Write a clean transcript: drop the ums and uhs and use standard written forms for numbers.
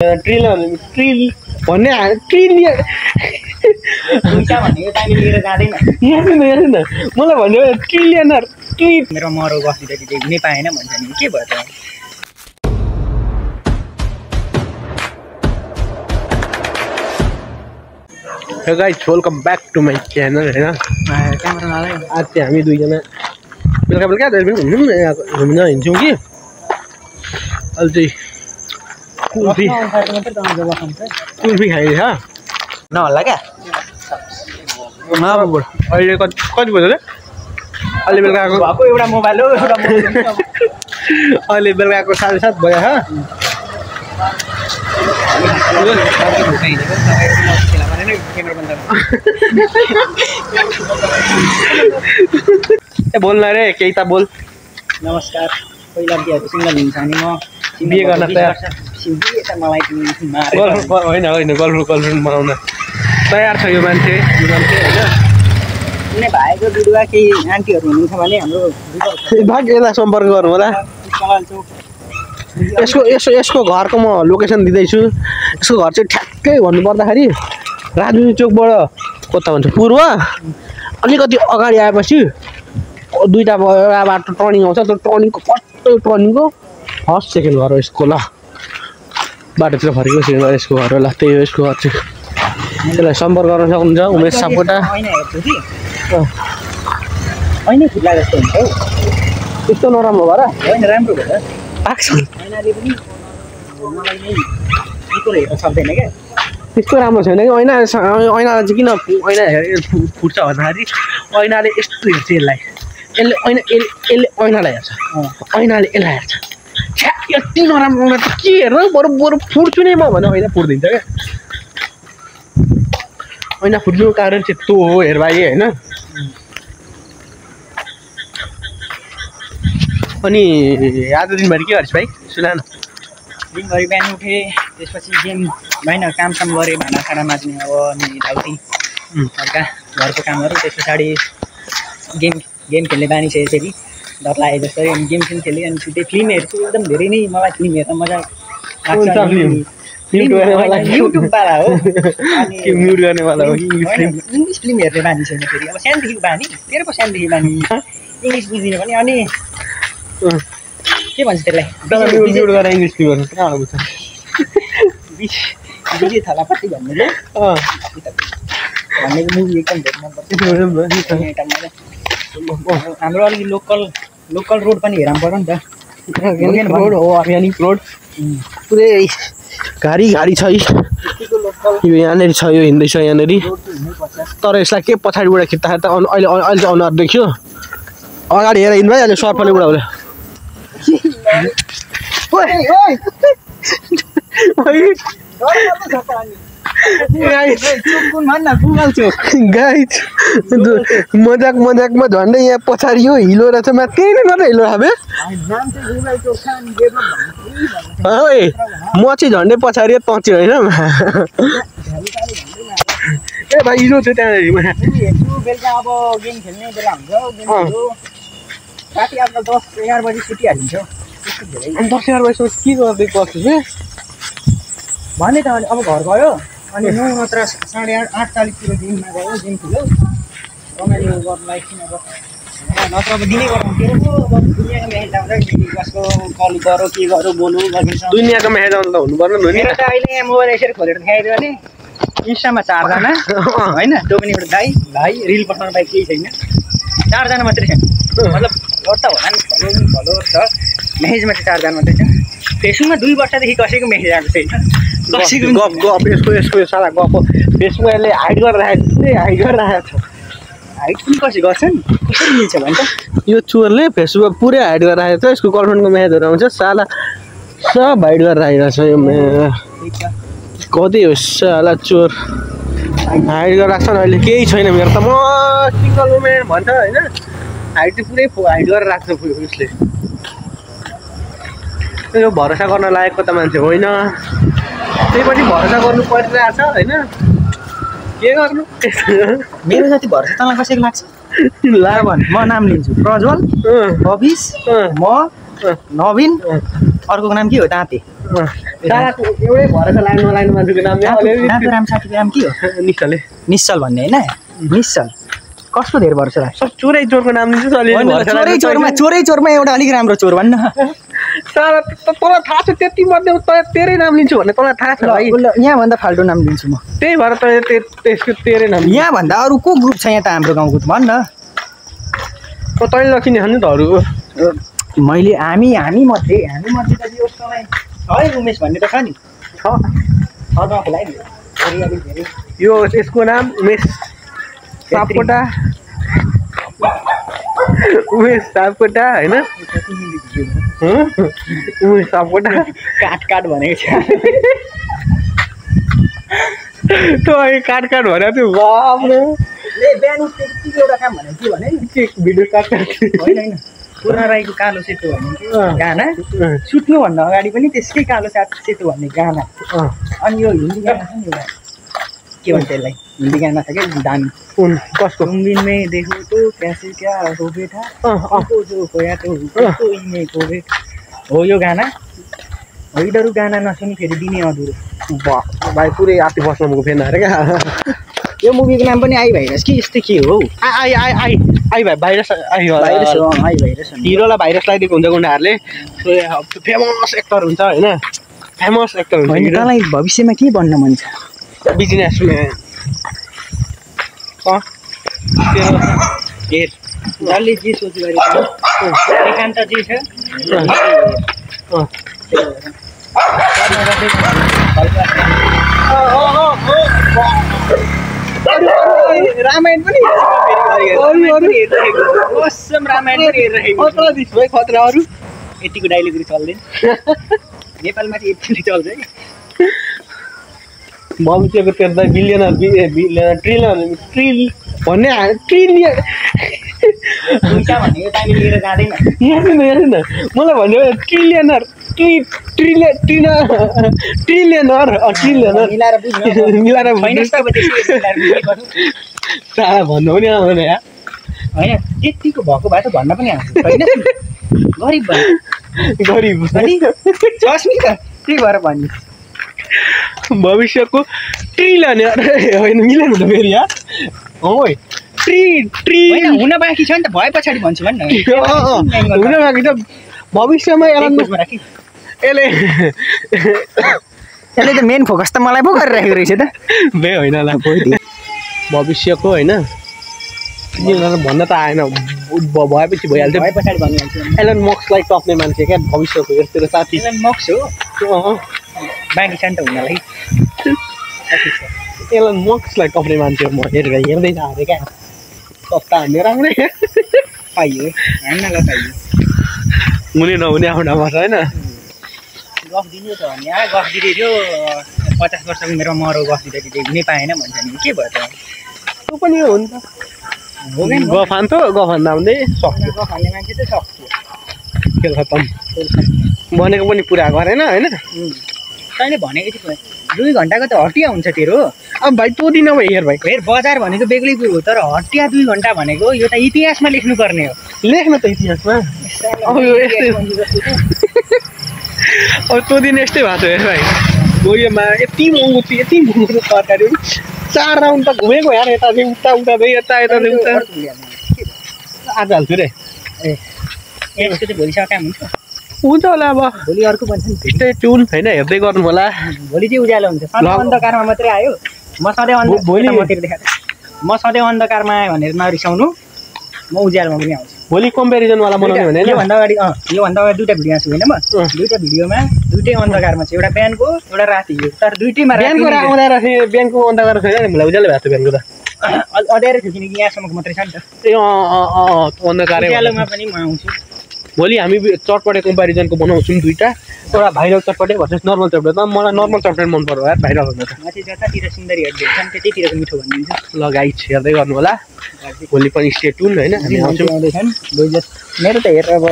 trillion भन्ने trillion मलाई भन्यो ट्रिलियनर मेरो मरो बस्दिँदाखेरि चाहिँ हुनै पाएन भन्छ नि के भयो त Hey guys, welcome back to my channel हैन क्यामेरालाई आज चाहिँ हामी दुईजना बेलुका घुम्न हिँड्छौँ कि अहिले चाहिँ कुल्फी खाइन्छ नहोला क्या अहिले कति बज्यो रे अहिले बेलुकाको एउटा मोबाइल हो एउटा अहिले बेलुकाको 7:30 बज्यो बोल्न रे केही त बोल नमस्कार पहिला बिहाको सिङ्गल हुन्छ अनि म बिहे गर्न तयार मलाई होइन गर्लफ्रेन्ड बनाउन तयार छ यो मान्छे होइन कुनै भाइको बिरुवा केही आन्टीहरू हुनुहुन्छ भने हाम्रो भाग यसलाई सम्पर्क गरौँ होला यसको घरको म लोकेसन दिँदैछु यसको घर चाहिँ ठ्याक्कै भन्नुपर्दाखेरि राजु चोकबाट कता भन्छ पूर्व अलिकति अगाडि आएपछि दुईवटा बाटो टर्निङ आउँछ त्यो टर्निङको फर्स्ट टर्निङको फर्स्ट सेकेन्ड घर हो यसको ल बाटोतिर फर्केको सेकेन्ड घर यसको घर हो ल त्यही हो यसको घर चाहिँ त्यसलाई सम्पर्क गर्न सक्नुहुन्छ उमेश सापकोटा यस्तो नराम्रो भएर होइन राम्रो भयो पाक्छ ऐनाले पनि मलाई नै निको हेर्न सक्दैन क्या त्यस्तो राम्रो छैन कि ऐनाले चाहिँ किन ऐना फुट्छ भन्दाखेरि ऐनाले यस्तो हेर्छ यसलाई यसले ऐनालाई हेर्छ ऐनाले यसलाई हेर्छ छ्या यति नराम्रो त के हेर्नु बरु फुट्छु नि म भने ऐना फुट्दिन्छ क्या ऐना फुट्नुको कारण चाहिँ त्यो हो हेर भाइ होइन अनि आज दिनभरि के गर्छ भाइ सुना न दिनभरि बिहान उठेँ त्यसपछि गेम होइन कामसाम गरेँ भाँडासाँडा माझ्ने अब अनि यताउति हल्का घरको कामहरू त्यस पछाडि गेम खेल्ने बानी छ यसरी डर लागे जस्तै अनि गेम खेलेँ अनि त्यही फिल्म हेर्छु एकदम धेरै नै मलाई फिल्म हेर्न मजा लाग्छ युट्युबवाला हो अनि म्युट गर्नेवाला हो इङ्ग्लिस फिल्म हेर्ने बानी छैन फेरि अब सानोदेखिको बानी तेरो पो सानोदेखि बानी इङ्ग्लिस बुझ्दिनँ भने अनि के भन्छ त्यसलाई म्युट गरेर इङ्ग्लिस फिल्म कहाँ बुझ्छ विजय थालापट्टि भन्ने भनेको मुभी एकदम धेरै मनपर्छ हाम्रो अलिक लोकल रोड पनि हेर्नु पर्यो नि त रोड हो अर्ग्यानिक रोड पुरै घारी छ यो यहाँनिर छ यो हिँड्दैछ यहाँनिर तर यसलाई के पछाडिबाट खिच्दा अहिले चाहिँ अनुहार देख्यो अगाडि हेरेर हिँड्नु अहिले सर्पले उडाउला मजाकमा झन्डै यहाँ पछाडि यो हिलो रहेछ मा त्यही नै गरेर हिलो खाबे म चाहिँ झन्डै पछाडि तँ चाहिँ होइन ए भाइ हिलो छ त्यहाँ बेलुका अब गेम खेल्ने बेला हुन्छ राति अब 10-11 बजी छुट्टी हालिन्छ 10-11 बजीसम्म के गर्दै बस्छु भने त अब घर गयो अनि 9 नत्र 8:30 गेममा गयो गेम खेल्यो रमाइलो गर्नलाई किन अब नत्र अब दिनै गराउँथ्यो अब दुनियाँको म्याच आउँछ कसको कल गरौँ के गरौँ बोलौँ गरिन्छ दुनियाँको म्याच आउँदा त हुनुपर्ने हो नि त अहिले यहाँ मोबाइल यसरी खोलेर देखाइदियो भने इन्स्टामा 4जना होइन त्यो पनि एउटा भाइ रिल पठाउनु भाइ केही छैन 4जना मात्रै छ मतलब गर्दा होला नि फलोवर छ म्यासेजमा चाहिँ 4जना मात्रै छ फेसबुकमा 2 वर्षदेखि कसैको म्यासेज आएको छैन कसैको गफ यसको सारा गफ फेसबुकमा यसले हाइड गरेर राखेको पुरै हाइड गरेर राखेको छ हाइड पनि कसै गर्छन् कसरी मिल्छ भन्छ यो चोरले फेसबुकमा पुरै हाइड गरेर राखेको छ यसको गर्लफ्रेन्डको म्यासेजहरू आउँछ साला सब हाइड गरेर राखेको छ यो कति हो साला चोर हाइड गरेर राख्छ नि अहिले केही छैन मेरो त म सिङ्गल वुमेन भन्छ होइन हाइड चाहिँ पुरै हाइड गरेर राख्छ उसले यो भरोसा गर्न लायकको त मान्छे होइन त्यही पनि भरोसा गर्नु परिरहेको छ होइन के गर्नु मेरो जति भरोसा तँलाई कसैको लाग्छ ला भन् म नाम लिन्छु प्रज्वल अभिष म नवीन अर्को नाम के हो ताते सालाको एउटै भरोसा लाग्नु लाग्नु मान्छेको नाम नातो राम साथीको नाम के हो निश्चलले निश्चल भन्ने होइन निश्चल कस्तो धेरै भरोसा लाग्छ सब चोरै चोरको नाम दिन्छ चोरै चोरमा एउटा अलिक राम्रो चोर भन्न साला तँलाई थाहा छ त्यति मध्ये तेरै नाम लिन्छु भन्ने तँलाई थाहा छ भाइ यहाँभन्दा फाल्टो नाम लिन्छु म त्यही भएर त्यसको तेरै नाम यहाँभन्दा अरू को ग्रुप छ यहाँ त हाम्रो गाउँको भन्न तैँले नचिने नि त अरू मैले हामी मध्ये त यो समय है उमेश भन्ने त छ नि यो यसको नाम उमेश सापकोटा होइन उमेश सापकोटा काट भनेको छ त काट भनेको थियो बाफ्रे बिहान उठेको एउटा काम भनेको के भने भिडियो काट होइन पूर्ण राईको कालो सेतो भन्ने गाना सुत्नुभन्दा अगाडि पनि त्यसकै कालो सेतो भन्ने गाना अनि यो हिन्दी गाना छ नि एउटा के भन्छ यसलाई हिन्दी गाना छ क्या दामी कसको में देखो तो कैसे क्या हो बेटा जो खोया तो हो यो गाना हो यिनीहरू गाना नसुनि फेरि दिने अधुरो भाइ पुरै आती बस्नुको फेन अरे क्या यो मुभीको नाम पनि आई भाइरस कि यस्तै के हो आई भाइरस हिरोलाई भाइरस लगाइदिएको हुन्छ गुन्डाहरूले फेमस एक्टर हुन्छ होइन फेमस एक्टर हुन्छ तँलाई भविष्यमा के बन्न मन छ बिजनेसम्यान जसले जे सोच गरेको एकान्त जे छ रामायण पनि खतरा अरू यतिको डाइलेगहरू चल्दैन नेपालमा चाहिँ यति चल्छ है भविष्यको तेर्दा बिलियनर ट्रिलियन भन्ने ट्रिलियन भनेको टाइम लिएर जाँदैन हेर्दैन मलाई भन्यो ट्रिलियनर ट्रिलियनर मिलाएर भन्नु पनि आउँदैन यहाँ होइन त्यतिको भएको भए त भन्न पनि आउँछ होइन गरिब गरिब छ नि त त्यही भएर भन्नु भविष्यको ट्रिलियनर होइन मिलेन त फेरि यार हुन बाँकी छ नि त भए पछाडि भन्छु भन्न हुन बाँकी छ भविष्यमा यसले त मेन फोकस त मलाई पो गरिरहेको रहेछ त बे होइन होला भविष्यको होइन भन्न त आएन भएपछि भइहाल्छ भए पछाडि भनिहाल्छु एलन मस्कलाई टप्ने मान्छे क्या भविष्यको यस्तो साथी एलन मस्क हो बाँकी छ नि त हुनलाई एलन मस्कलाई टप्ने मान्छे हो म हेर्दै जाँदै क्या टप्ता हान्ने राम्रै पाइयो हान्नलाई पाइयो हुने नहुने आउन पर्छ होइन गफ दिनु त भने गफ दिँदै थियो 50 वर्षको उमेरमा मरो गफ दिँदाखेरि हुनै पाएन भन्छ नि के भयो त त्यो पनि हो नि त गफ हान्थ्यो गफ हान्दा हुँदै सक्थ्यो गफ हान्ने मान्छे त सक्थ्यो खेल खत्तम भनेको पनि पुरा गरेन होइन तैँले भनेको थियो 2 घन्टाको त हटिया हुन्छ तेरो अब भाइ तँ दिन अब हेर भाइ हेर बजार भनेको बेग्लै कुरो हो तर हटिया 2 घन्टा भनेको यो त इतिहासमा लेख्नुपर्ने हो लेख्न त इतिहासमा अब यो यस्तै अब तँ दिन यस्तै भएको छ हेर भाइ गोयोमा यति महँगो थियो यति महँगो तरकारी 4 राउन्ड त घुमेको यार यता चाहिँ उता यता चाहिँ उता आज हाल्छु रे यसको चाहिँ भोलिसम्म काम हुन्छ होला अब भोलि अर्को भन्छ नि स्टे ट्युन होइन हेर्दै गर्नु होला भोलि चाहिँ उज्यालो हुन्छ अन्धकारमा मात्रै आयो म सधैँ अन्धकारमा आयो भनेर नरिसाउनु म उज्यालोमा पनि आउँछु भोलि कम्पेरिजनवाला बनाउने भने योभन्दा अगाडि 2टा भिडियो आएको छु होइन म 2टा भिडियोमा 2टै अन्धकारमा छ एउटा बिहानको एउटा रातिको तर 2टैमा बिहानको अन्धकार छैन नि मलाई उज्यालो भएको थियो बिहानको त अँध्यारो थियो किनकि यहाँसम्मको मात्रै छ नि त ए अन्धकारै उज्यालोमा पनि म आउँछु भोलि हामी चटपटे कम्पेरिजनको बनाउँछौँ 2टा एउटा भाइरल चटपटे भर्सेस नर्मल चटपटे त मलाई नर्मल चटपटे मन पर्यो यार भाइरल भन्दा त माथि जतातिर सुन्दरीहरू देख्छन् त्यतैतिरको मिठो भनिदिन्छु लगाइ हेर्दै गर्नु होला भोलि पनि स्टे ट्युन होइन हामी आउँछौँ मेरो त हेरेर अब